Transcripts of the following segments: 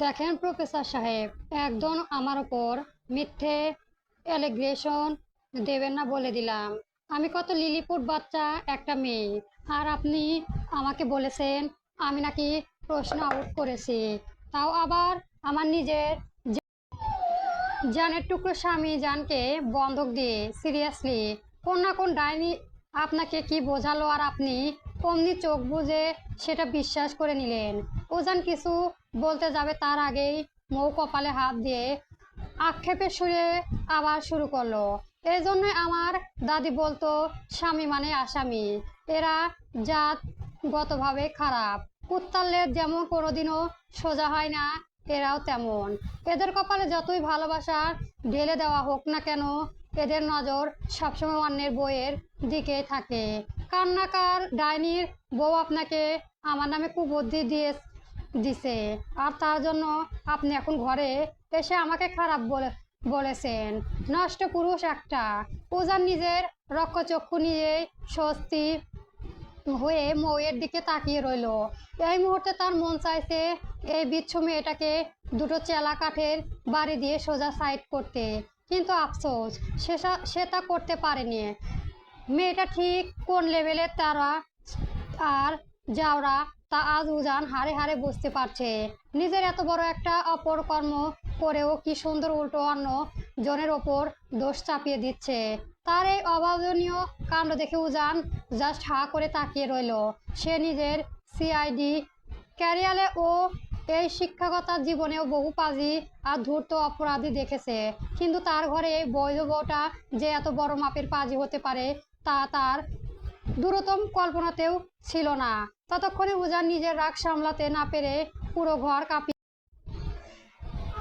দেখেন প্রফেসর সাহেব, একদম আমার ওপর মিথ্যে অ্যালিগেশন দেবেন না বলে দিলাম। আমি কত লিলিপুট বাচ্চা একটা মেয়ে, আর আপনি আমাকে বলেছেন আমি নাকি প্রশ্ন আউট করেছি, তাও আবার আমার নিজের জানের টুকরো স্বামী জানকে বন্ধক দিয়ে। সিরিয়াসলি, কোন না কোন ডাইনি আপনাকে কি বোঝালো আর আপনি অমনি চোখ বুজে সেটা বিশ্বাস করে নিলেন? ওজান কিছু বলতে যাবে তার আগেই মৌ কপালে হাত দিয়ে আক্ষেপের সুরে আবার শুরু করলো। এই জন্যই আমার দাদি বলতো স্বামী মানে আসামি। এরা জাতগতভাবে খারাপ। কুত্তার লেজ যেমন কোনোদিনও সোজা হয় না, এরাও তেমন। এদের কপালে যতই ভালোবাসা ঢেলে দেওয়া হোক না কেন, এদের নজর সবসময় অন্যের বউয়ের দিকে থাকে। কান্নাকার ডাইনির বউ আপনাকে আমার নামে কুবুদ্ধি দিছে, আর তার জন্য আপনি এখন ঘরে এসে আমাকে খারাপ বলেছেন। নষ্ট পুরুষ একটা। উজান নিজের রক্তচক্ষু নিজেই স্বস্তি হয়ে মৌয়ের দিকে তাকিয়ে রইল। এই মুহূর্তে তার মন চাইছে এই বিচ্ছু মেয়েটাকে দুটো চেলা কাঠের বাড়ি দিয়ে সোজা সাইড করতে, কিন্তু আফসোস সে তা করতে পারেনি। মেয়েটা ঠিক কোন লেভেলের তারা আর যাওরা তা আজ উজান হাড়ে হাড়ে বুঝতে পারছে। নিজের এত বড় একটা অপরকর্ম করেও কি সুন্দর উল্টো অন্য জনের ওপর দোষ চাপিয়ে দিচ্ছে। তার এই অভাবনীয় কাণ্ড দেখে উজান জাস্ট হা করে তাকিয়ে রইল। সে নিজের সিআইডি ক্যারিয়ারে ও এই শিক্ষাগতার জীবনেও বহু পাজি আর ধূর্ত অপরাধী দেখেছে, কিন্তু তার ঘরে এই বৈধ বউটা যে এত বড় মাপের পাজি হতে পারে তা তার দূরতম কল্পনাতেও ছিল না। ততক্ষণে উজান নিজের রাগ সামলাতে না পেরে পুরো ঘর কাঁপিয়ে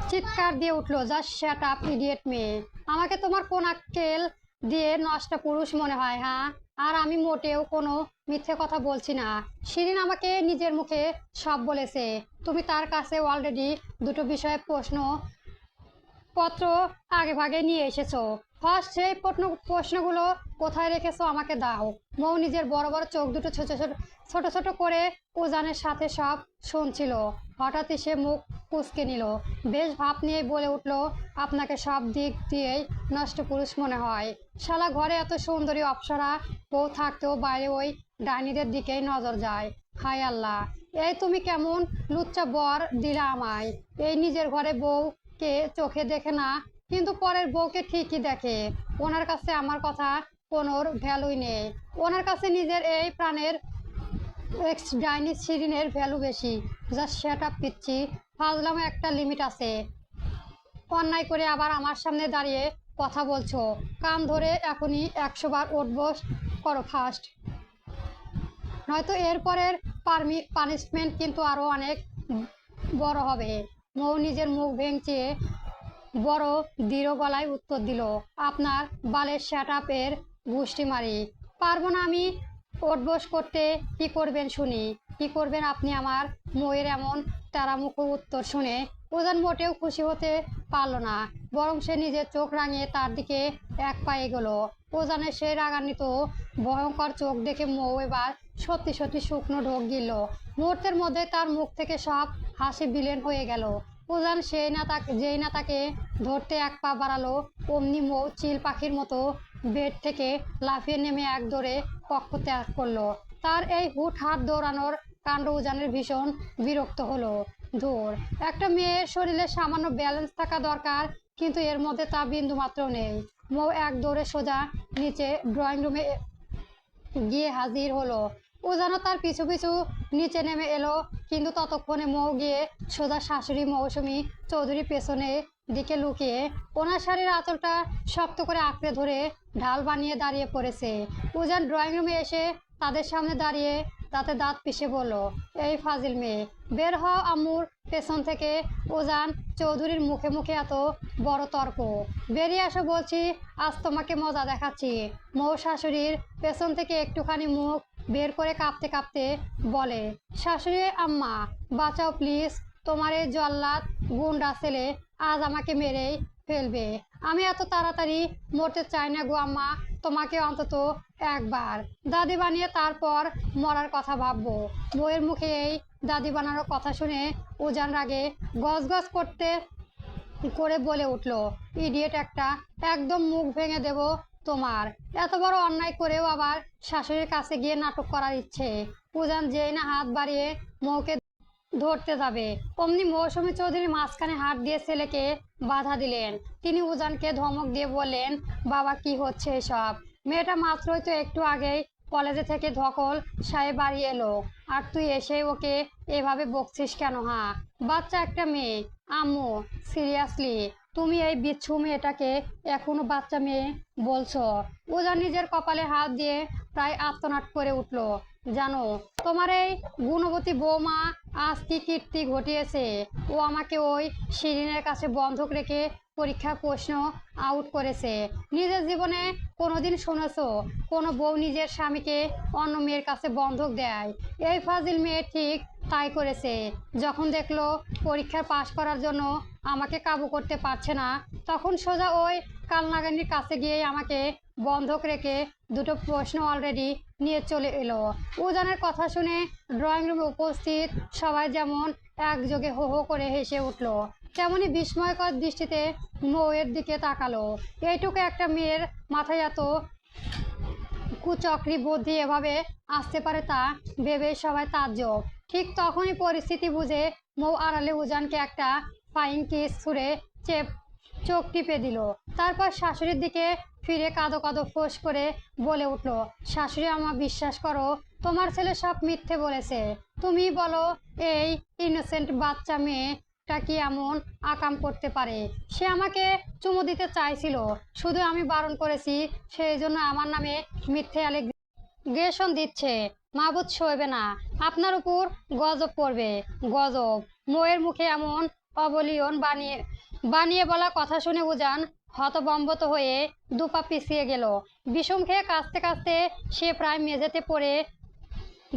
চিৎকার দিয়ে উঠলো, জাস্ট শ্যাট আপ ইডিয়েট মেয়ে। আমাকে তোমার কোন আক্কেল দিয়ে নষ্ট পুরুষ মনে হয়? হ্যাঁ, আর আমি মোটেও কোনো মিথ্যে কথা বলছি না। শিরিন আমাকে নিজের মুখে সব বলেছে। তুমি তার কাছে অলরেডি দুটো বিষয়ে পত্র আগে ভাগে নিয়ে এসেছো। ফার্স্ট সেই প্রশ্নগুলো কোথায় রেখেছো আমাকে দাও। মৌ নিজের বড় বড় চোখ দুটো ছোট ছোট ছোট ছোট করে উজানের সাথে সব শুনছিল। হঠাৎই সে মুখ কুঁচকে নিল, বেশ ভাব নিয়ে বলে উঠল, আপনাকে সব দিক দিয়েই নষ্ট পুরুষ মনে হয়। শালা ঘরে এত সুন্দরী অপ্সরা বউ থাকতেও বাইরে ওই ডাইনিদের দিকেই নজর যায়। হায় আল্লাহ, এই তুমি কেমন লুচ্চা বর দিলা আমায়। এই নিজের ঘরে বউ কে চোখে দেখে না, কিন্তু পরের বউকে ঠিকই দেখে। ওনার কাছে আমার কথা কোনো ভ্যালুই নেই। ওনার কাছে নিজের এই প্রাণের এক্স ডাইনি শিরিনের ভ্যালু বেশি। জাস্ট সেট আপ পিচ্ছি, ফাজলামো একটা লিমিট আছে। অন্যায় করে আবার আমার সামনে দাঁড়িয়ে কথা বলছো। কান ধরে এখনই 100 বার উঠবোস করো ফার্স্ট, নয়তো এরপরের পানিশমেন্ট কিন্তু আরো অনেক বড় হবে। মৌ নিজের মুখ ভেঙচে বড় দৃঢ় গলায় উত্তর দিল, আপনার বালের শ্যাট আপের গুষ্টি মারি। পারবো না আমি ওঠবোস করতে। কি করবেন শুনি, কি করবেন আপনি? আমার মৌয়ের এমন তারামুখ উত্তর শুনে উজান মোটেও খুশি হতে পারল না, বরং সে নিজের চোখ রাঙিয়ে তার দিকে এক পা এগোলো। উজানের সেই রাগান্বিত ভয়ঙ্কর চোখ দেখে মৌ এবার সত্যি সত্যি শুকনো ঢোক গিলল। মুহূর্তের মধ্যে তার মুখ থেকে সব হাসি বিলীন হয়ে গেল। উজান যেই না তাকে ধরতে এক পা বাড়ালো, অমনি মৌ চিল পাখির মতো বেড থেকে লাফিয়ে নেমে এক দৌড়ে কক্ষ ত্যাগ করলো। তার এই হুটহাট দৌড়ানোর কাণ্ড উজানের ভীষণ বিরক্ত হলো। ধুর, একটা মেয়ের শরীরে সামান্য ব্যালেন্স থাকা দরকার, কিন্তু এর মধ্যে তা বিন্দু মাত্র নেই। মৌ এক দৌড়ে সোজা নিচে ড্রয়িং রুমে গিয়ে হাজির হলো। উজানও তার পিছু পিছু নিচে নেমে এলো, কিন্তু ততক্ষণে মৌ গিয়ে সোজা শাশুড়ি মৌসুমী চৌধুরী পেছনে দিকে লুকিয়ে ওনার শাড়ির আঁচলটা শক্ত করে আঁকড়ে ধরে ঢাল বানিয়ে দাঁড়িয়ে পড়েছে। উজান ড্রয়িং রুমে এসে তাদের সামনে দাঁড়িয়ে দাঁতে দাঁত পিষে বলল, এই ফাজিল মেয়ে, বের হও আম্মুর পেছন থেকে। উজান চৌধুরীর মুখে মুখে এত বড় তর্ক! বেরিয়ে আসো বলছি, আজ তোমাকে মজা দেখাচ্ছি। মৌ শাশুড়ির পেছন থেকে একটুখানি মুখ বের করে কাঁপতে কাঁপতে বলে, শাশুড়ি আম্মা বাঁচাও প্লিজ, তোমার এই জল্লাদ গুন্ডা ছেলে আজ আমাকে মেরেই ফেলবে। আমি এত তাড়াতাড়ি মরতে চাই না গো আম্মা, তোমাকে অন্তত একবার দাদি বানিয়ে তারপর মরার কথা ভাববো। বউয়ের মুখে এই দাদি বানানোর কথা শুনে উজান রাগে গজগজ করতে করে বলে উঠল, ইডিয়েট একটা, একদম মুখ ভেঙে দেব তোমার। এত বড় অন্যায় করেও আবার শাশুড়ির কাছে গিয়ে নাটক করার ইচ্ছে। উজান যেই না হাত বাড়িয়ে মৌকে ধরতে যাবে, অমনি মৌসুমী চৌধুরী মাঝখানে হাত দিয়ে ছেলেকে বাধা দিলেন। তিনি উজানকে ধমক দিয়ে বললেন, বাবা কি হচ্ছে এসব? মেয়েটা মাত্রই তো একটু আগেই কলেজে থেকে ধকল সাহেব বাড়ি এলো, আর তুই এসে ওকে এভাবে বকছিস কেন? হ্যাঁ, বাচ্চা একটা মেয়ে। আম্মু, সিরিয়াসলি তুমি এই বিচ্ছু মেয়েটাকে এখনো বাচ্চা মেয়ে বলছো? উজান নিজের কপালে হাত দিয়ে প্রায় আর্তনাদ করে উঠল, জানো তোমার এই গুণবতী বৌমা আজ কি কীর্তি ঘটিয়েছে? ও আমাকে ওই শিরিনের কাছে বন্ধক রেখে পরীক্ষার প্রশ্ন আউট করেছে। নিজের জীবনে কোনোদিন শুনেছো কোনো বউ নিজের স্বামীকে অন্য মেয়ের কাছে বন্ধক দেয়? এই ফাজিল মেয়ে ঠিক তাই করেছে। যখন দেখলো পরীক্ষার পাশ করার জন্য আমাকে কাবু করতে পারছে না, তখন সোজা ওই কালনাগানির কাছে গিয়ে আমাকে বন্ধক রেখে দুটো প্রশ্ন অলরেডি নিয়ে চলে এলো। উজানের কথা শুনে ড্রয়িং রুমে উপস্থিত সবাই যেমন একযোগে হো হো করে হেসে উঠল, তেমনি বিস্ময়কর দৃষ্টিতে মৌয়ের দিকে তাকালো। এইটুকু একটা মেয়ের মাথায় এত কুচক্রি বুদ্ধি এভাবে আসতে পারে তা ভেবে সবাই তাজ্জব। ঠিক তখনই পরিস্থিতি বুঝে মৌ আড়ালে উজানকে একটা ফাইন কিস ছুঁড়ে চোখ টিপে দিল। তারপর শাশুড়ির দিকে ফিরে কাঁদো কাঁদো ফোঁস করে বলে উঠল, শাশুড়ি আমার বিশ্বাস করো, তোমার ছেলে সব মিথ্যে বলেছে। তুমি বলো এই ইনোসেন্ট বাচ্চা মেয়েটা কি এমন আকাম করতে পারে? সে আমাকে চুমু দিতে চাইছিল, শুধু আমি বারণ করেছি, সেই জন্য আমার নামে মিথ্যে অ্যালিগেশন দিচ্ছে। মাবুদ সইবে না, আপনার উপর গজব পড়বে, গজব। মৌয়ের মুখে এমন অবলিয়ন বানিয়ে বানিয়ে বলা কথা শুনে উজান হতবম্বত হয়ে দুপা পিছিয়ে গেল। বিষম খেয়ে কাঁচতে কাঁচতে সে প্রায় মেঝেতে পড়ে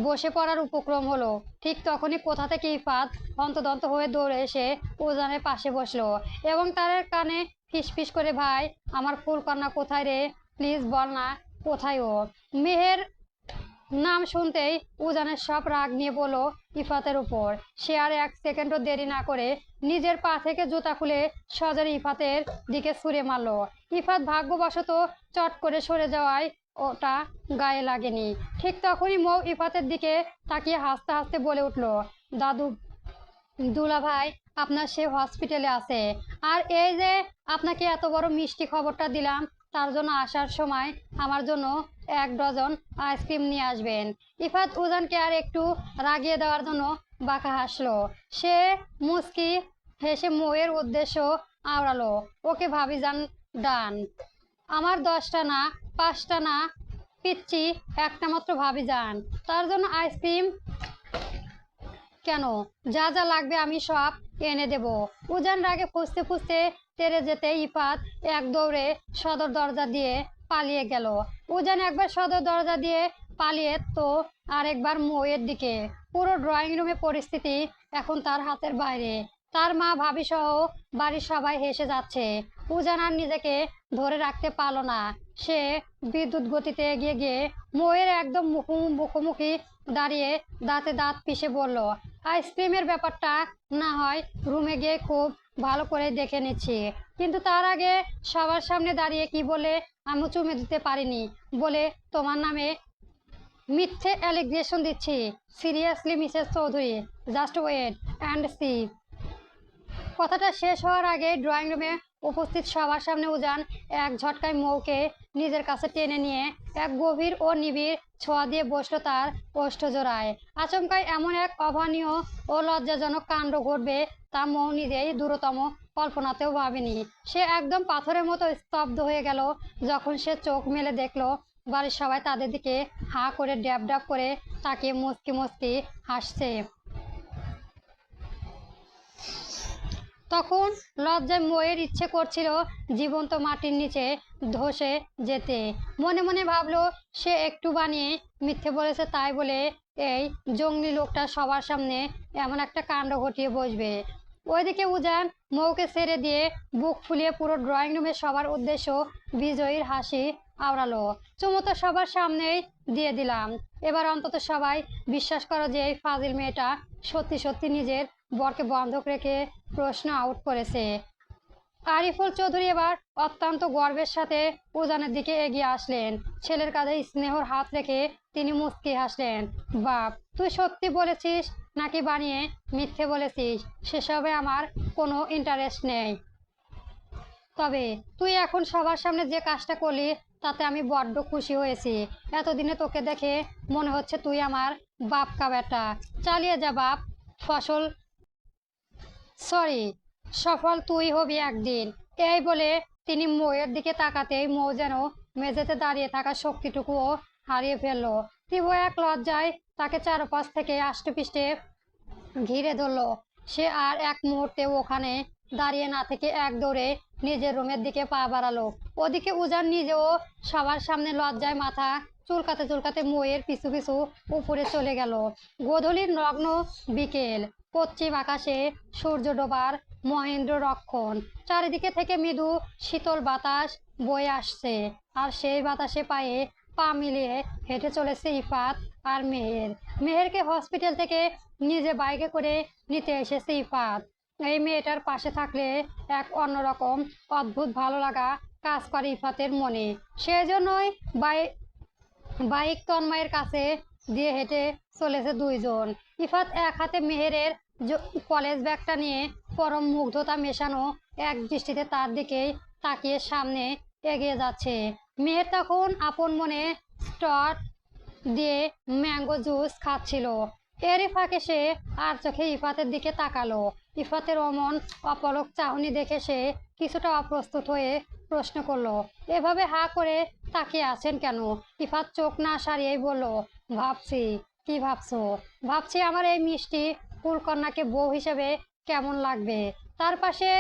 বসে পড়ার উপক্রম হলো। ঠিক তখনই কোথা থেকে ইফাত হন্তদন্ত হয়ে দৌড়ে এসে উজানের পাশে বসলো এবং তার কানে ফিসফিস করে, ভাই আমার ফুলকন্যা কোথায় রে? প্লিজ বল না কোথায় ও? মেহের নাম শুনতেই উজানের সব রাগ নিয়ে বলো ইফাতের উপর। সে আর এক সেকেন্ডও দেরি না করে নিজের পা থেকে জুতা খুলে সজরে ইফাতের দিকে ছুঁড়ে মারল। ইফাত ভাগ্যবশত চট করে সরে যাওয়ায় ওটা গায়ে লাগেনি। ঠিক তখনই মৌ ইফাতের দিকে তাকিয়ে হাসতে হাসতে বলে উঠল, দাদু দুলা ভাই আপনার সে হসপিটালে আছে, আর এই যে আপনাকে এত বড় মিষ্টি খবরটা দিলাম, তার জন্য আসার সময় আমার জন্য 1 ডজন আইসক্রিম নিয়ে আসবেন। ইফাত উজানকে আর একটু রাগিয়ে দেওয়ার জন্য বাঁকা হাসলো। সে মুচকি হেসে মৌয়ের উদ্দেশ্য আওড়ালো, ওকে ভাবিজান, ডান। আমার 10টা না 5টা না পিচ্ছি, একটা মাত্র ভাবিজান, তার জন্য আইসক্রিম কেন, যা যা লাগবে আমি সব এনে দেব। উজান রাগে ফুঁসতে ফুঁসতে তেরে যেতে ইফাত এক দৌড়ে সদর দরজা দিয়ে পালিয়ে গেল। উজান একবার সদর দরজা দিয়ে পালিয়ে তো আরেকবার মৌয়ের দিকে। পুরো ড্রয়িং রুমে পরিস্থিতি এখন তার হাতের বাইরে। তার মা ভাবি সহ বাড়ির সবাই হেসে যাচ্ছে। উজান আর নিজেকে ধরে রাখতে পারল না। সে বিদ্যুৎ গতিতে এগিয়ে গিয়ে মৌয়ের একদম মুখোমুখি দাঁড়িয়ে দাঁতে দাঁত পিষে বলল, আইসক্রিমের ব্যাপারটা না হয় রুমে গিয়ে খুব ভালো করে দেখে নিচ্ছি, কিন্তু তার আগে সবার সামনে দাঁড়িয়ে কি বলে আমি চুমে দিতে পারিনি বলে তোমার নামে মিথ্যে অ্যালিগেশন দিচ্ছি। Seriously Mrs Chowdhury, just wait and see. কথাটা শেষ হওয়ার আগে ড্রয়িং রুমে উপস্থিত সবার সামনে উজান এক ঝটকায় মৌকে নিজের কাছে টেনে নিয়ে এক গভীর ও নিবিড় ছোঁয়া দিয়ে বসলো তার ওষ্ঠজোড়ায়। আচমকায় এমন এক অভাবনীয় ও লজ্জাজনক কাণ্ড ঘটবে তা মৌ নিজেই দূরতম কল্পনাতেও ভাবেনি। সে একদম পাথরের মতো স্তব্ধ হয়ে গেল যখন সে চোখ মেলে দেখলো বাড়ির সবাই তাদের দিকে হাঁ করে ড্যাব ড্যাব করে তাকিয়ে মুচকি মুচকি হাসছে। তখন লজ্জায় মৌয়ের ইচ্ছে করছিল জীবন্ত মাটির নিচে ধসে যেতে। মনে মনে ভাবলো সে একটু বানিয়ে মিথ্যে বলেছে, তাই বলে এই জঙ্গলি লোকটা সবার সামনে এমন একটা কাণ্ড ঘটিয়ে বসবে। ওইদিকে উজান মৌকে ছেড়ে দিয়ে বুক ফুলিয়ে পুরো ড্রয়িং রুমে সবার উদ্দেশ্য বিজয়ীর হাসি আওড়ালো। চুমু তো সবার সামনেই দিয়ে দিলাম। এবার অন্তত সবাই বিশ্বাস করো যে এই ফাজিল মেয়েটা সত্যি সত্যি নিজের বরকে বন্ধক রেখে প্রশ্ন আউট করেছে। আরিফুল চৌধুরী এবার অত্যন্ত গর্বের সাথে উজানের দিকে এগিয়ে আসলেন। ছেলের কাঁধে স্নেহর হাত রেখে তিনি মুচকি হাসলেন। বাপ, তুই সত্যি বলেছিস নাকি বানিয়ে মিথ্যে বলেছিস সেসবে আমার কোনো ইন্টারেস্ট নেই। তবে তুই এখন সবার সামনে যে কাজটা করলি তাতে আমি বড্ড খুশি হয়েছি। এতদিনে তোকে দেখে মনে হচ্ছে তুই আমার বাপ কা বেটা। চালিয়ে যা বাপ, ফসল সরি সফল তুই হবি একদিন। এই বলে তিনি মৌয়ের দিকে তাকাতেই মৌ যেন মেঝেতে দাঁড়িয়ে থাকা শক্তিটুকুও হারিয়ে ফেললো। তীব্র এক লজ্জায় তাকে চারপাশ থেকে আষ্টেপৃষ্ঠে ঘিরে ধরলো। সে আর এক মুহূর্তে ওখানে দাঁড়িয়ে না থেকে এক দৌড়ে নিজের রুমের দিকে পা বাড়ালো। ওদিকে উজান নিজেও সবার সামনে লজ্জায় মাথা চুলকাতে চুলকাতে মৌয়ের পিছু পিছু উপরে চলে গেল। গোধূলির নগ্ন বিকেল, পশ্চিম আকাশে সূর্য ডোবার মহেন্দ্র রক্ষণ। চারিদিকে থেকে মৃদু শীতল বাতাস বয়ে আসছে, আর সেই বাতাসে পায়ে পা মিলিয়ে হেঁটে চলেছে ইফাত আর মেহের। মেহেরকে হসপিটাল থেকে নিজে বাইকে করে নিতে এসেছে ইফাত। এই মেয়েটার পাশে থাকলে এক অন্যরকম অদ্ভুত ভালো লাগা কাজ করে ইফাতের মনে। সেজন্যই বাইক তন্ময়ের কাছে দিয়ে হেঁটে চলেছে দুইজন। ইফাত এক হাতে মেহেরের কলেজ ব্যাগটা নিয়ে পরম মুগ্ধতা মেশানো এক দৃষ্টিতে তার দিকেই তাকিয়ে সামনে এগিয়ে যাচ্ছে। মেহের তখন আপন মনে স্টট দিয়ে ম্যাঙ্গো জুস খাচ্ছিল। এরই ফাঁকে সে আর চোখে ইফাতের দিকে তাকালো। ইফাতের অমন অপলক চাহনি দেখে সে কিছুটা অপ্রস্তুত হয়ে প্রশ্ন করলো, এভাবে হা করে তাকিয়ে আছেন কেন? ইফাত চোখ না সারিয়েই বলল, ভাবছি। কি ভাবছো? ভাবছি আমার এই মিষ্টি ফুলকন্যাকে বউ হিসেবে কেমন লাগবে। তার পাশে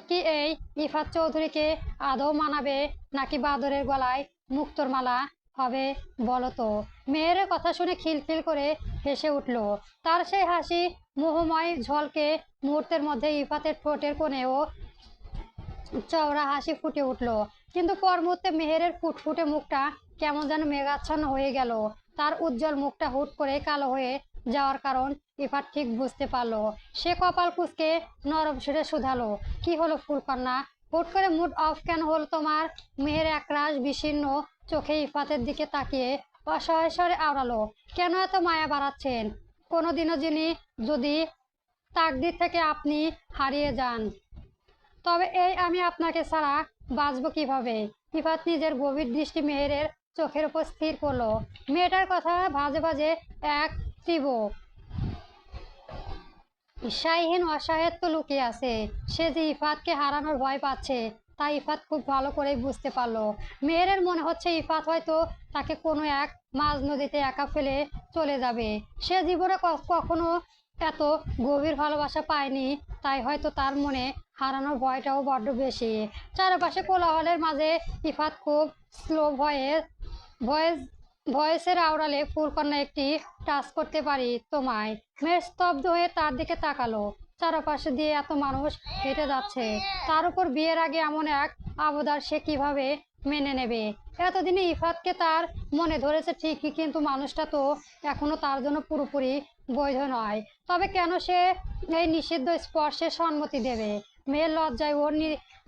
কি এই ইফাত চৌধুরীকে আদৌ মানাবে, নাকি বাদরের গলায় মুক্তোর মালা হবে বলো তো? মেয়ের কথা শুনে খিলখিল করে হেসে উঠল। তার সেই হাসি মোহময় ঝলকে মুহূর্তের মধ্যে ইফাতের ঠোঁটের কোণেও চওড়া হাসি ফুটে উঠল। কিন্তু পর মুহূর্তে মেহেরের ফুটফুটে মুখটা কেমন যেন মেঘাচ্ছন্ন হয়ে গেল। তার উজ্জ্বল মুখটা হুট করে কালো হয়ে যাওয়ার কারণ ইফাত ঠিক বুঝতে পারলো। সে কপাল কুঁচকে নরম সুরে শুধালো, কি হলো ফুলকন্যা? হুট করে মুড অফ কেন হলো তোমার? মেহের একরাশ বিশীর্ণ চোখে ইফাতের দিকে তাকিয়ে অসহায় স্বরে আওড়ালো, কেন এত মায়া বাড়াচ্ছেন? কোনোদিনও যদি তাকদির থেকে আপনি হারিয়ে যান, তবে এই আমি আপনাকে ছাড়া বাঁচবো কিভাবে? ইফাত নিজের গভীর দৃষ্টি মেহেরের চোখের উপর স্থির করলো। মেয়েটার কথা ভাজে ভাজে এক তীব্র ঈর্ষাহীন অসহায়ত্ব লুকিয়ে আছে। সে যে ইফাতকে হারানোর ভয় পাচ্ছে তা ইফাত খুব ভালো করেই বুঝতে পারলো। মেহেরের মনে হচ্ছে ইফাত হয়তো তাকে কোনো এক মাঝ নদীতে একা ফেলে চলে যাবে। সে জীবনে কখনো এত গভীর ভালোবাসা পায়নি, তাই হয়তো তার মনে হারানোর ভয়টাও বড্ড বেশি। চারপাশে কোলাহলের মাঝে ইফাত খুব স্লো ভয়েস ভয়েসের আওড়ালে, ফুলকন্যা একটি টাচ করতে পারি তোমায়? মেয়ের স্তব্ধ হয়ে তার দিকে তাকালো। চারপাশে দিয়ে এত মানুষ হেঁটে যাচ্ছে, তার উপর বিয়ের আগে এমন এক আবদার সে কিভাবে মেনে নেবে? এতদিনে ইফাতকে তার মনে ধরেছে ঠিকই, কিন্তু মানুষটা তো এখনো তার জন্য পুরোপুরি বৈধ নয়। তবে কেন সে এই নিষিদ্ধ স্পর্শে সম্মতি দেবে? মেয়ের লজ্জায় ওর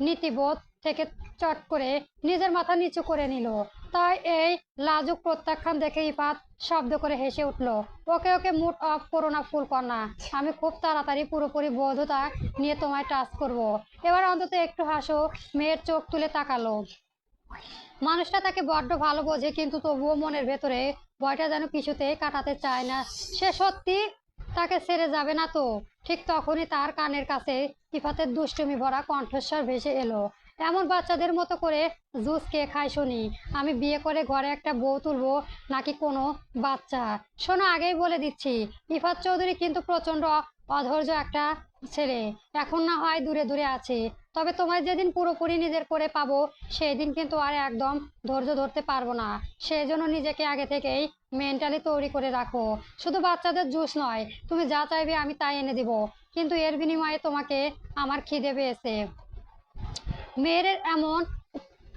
নীতিবোধ থেকে চট করে নিজের মাথা নিচু করে নিল। তাই এই লাজুক প্রত্যাখ্যান দেখে ইফাত শব্দ করে হেসে উঠল, ওকে ওকে মুড অফ করো না ফুলকন্যা, আমি খুব তাড়াতাড়ি পুরোপুরি বৈধতা নিয়ে তোমায় টাচ করব। এবার অন্তত একটু হাসো। মেয়ের চোখ তুলে তাকালো। মানুষটা তাকে বড্ড ভালো বোঝে, কিন্তু তবুও মনের ভেতরে ভয়টা যেন কিছুতেই কাটাতে চায় না। সে সত্যি তাকে ছেড়ে যাবে না তো? ঠিক তখনই তার কানের কাছে ইফাতের দুষ্টুমি ভরা কণ্ঠস্বর ভেসে এলো, এমন বাচ্চাদের মতো করে জুস কে খায় শুনি? আমি বিয়ে করে ঘরে একটা বউ তুলবো নাকি কোনো বাচ্চা? শোনো, আগেই বলে দিচ্ছি, ইফাত চৌধুরী কিন্তু প্রচন্ড অধৈর্য একটা ছেলে। এখন না হয় দূরে দূরে আছে, তবে তোমায় যেদিন পুরোপুরি নিজের করে পাবো সেই দিন কিন্তু আর একদম ধৈর্য ধরতে পারবো না। সেই জন্য নিজেকে আগে থেকেই মেন্টালি তৈরি করে রাখো। শুধু বাচ্চাদের জুস নয়, তুমি যা চাইবে আমি তাই এনে দিব, কিন্তু এর বিনিময়ে তোমাকে আমার খিদে পেয়েছে। মেয়ের এমন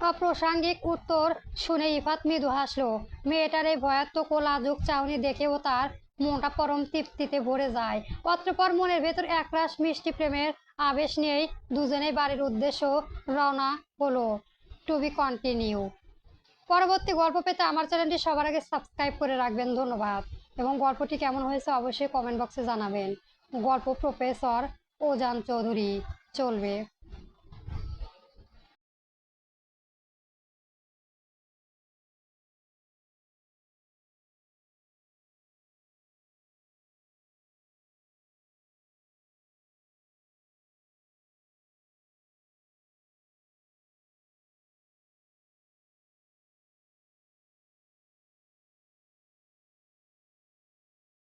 অপ্রাসঙ্গিক উত্তর শুনে ইফাত মৃদু হাসলো। মেয়েটার এই ভয়াত্মক ও লাজুক চাউনি দেখেও তার মনটা পরম তৃপ্তিতে ভরে যায়। অতঃপর মনের ভেতর একরাশ মিষ্টি প্রেমের আবেশ নিয়েই দুজনেই বাড়ির উদ্দেশ্য রওনা হলো। To be continue. পরবর্তী গল্প পেতে আমার চ্যানেলটি সবার আগে সাবস্ক্রাইব করে রাখবেন। ধন্যবাদ। এবং গল্পটি কেমন হয়েছে অবশ্যই কমেন্ট বক্সে জানাবেন। গল্প প্রফেসর ওজান চৌধুরী। চলবে।